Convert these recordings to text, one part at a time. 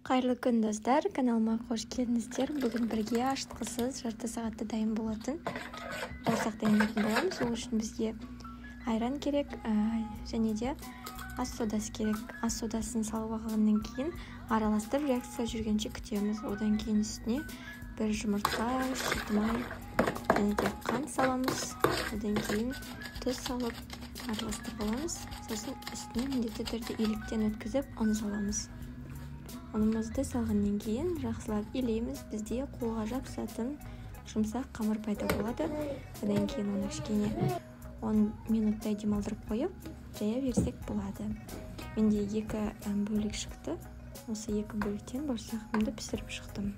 Қайырлы күн достар, каналыма қош келдіңіздер. Бүгін бірге аштықсыз жарты сағатта дайын болатын бауырсақ дайындайтын боламыз. Ол үшін бізге айран керек, және де ас содасы керек. Ас содасын салып алғаннан кейін араластырып реакция жүргенше күтеміз. Одан кейін үстіне бір жұмыртқа, шытмай және де қант саламыз. Одан кейін тұз салып араластырып аламыз. Сосын үстіне міндетті түрде иліктен өткізіп ұн саламыз. Ұнымызды салғаннан кейін жақсылап илейміз. Бізде қолға жабысатын жұмсақ қамыр пайда болады. Одан кейін оны кішкене 10 минуттай демалдырып қойып, жая берсек болады. Менде 2 бөлік шықты. Осы 2 бөліктен бауырсағымды пісіріп шықтым.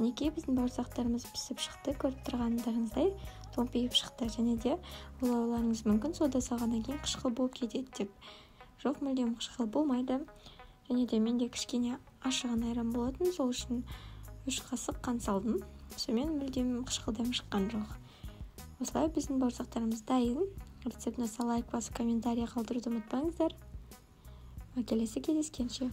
Мінекей біздің бауырсақтарымыз пісіп шықты. Көріп тұрғандарыңыздай томпиып шықты. Және де ойлауларыңыз мүмкін, сода салғаннан кейін қышқыл болып кетеді деп. Жоқ, мүлдем қышқыл болмайды. Және де менде кішкене ашыған айран болатын, сол үшін 3 қасық қант салдым. Сонымен мүлдем қышқылдан шыққан жоқ. Осылай біздің бауырсақтарымыз дайын. Рецептіне лайк басып комментарий қалдыруды ұмытпаңыздар. Келесі кездескенше.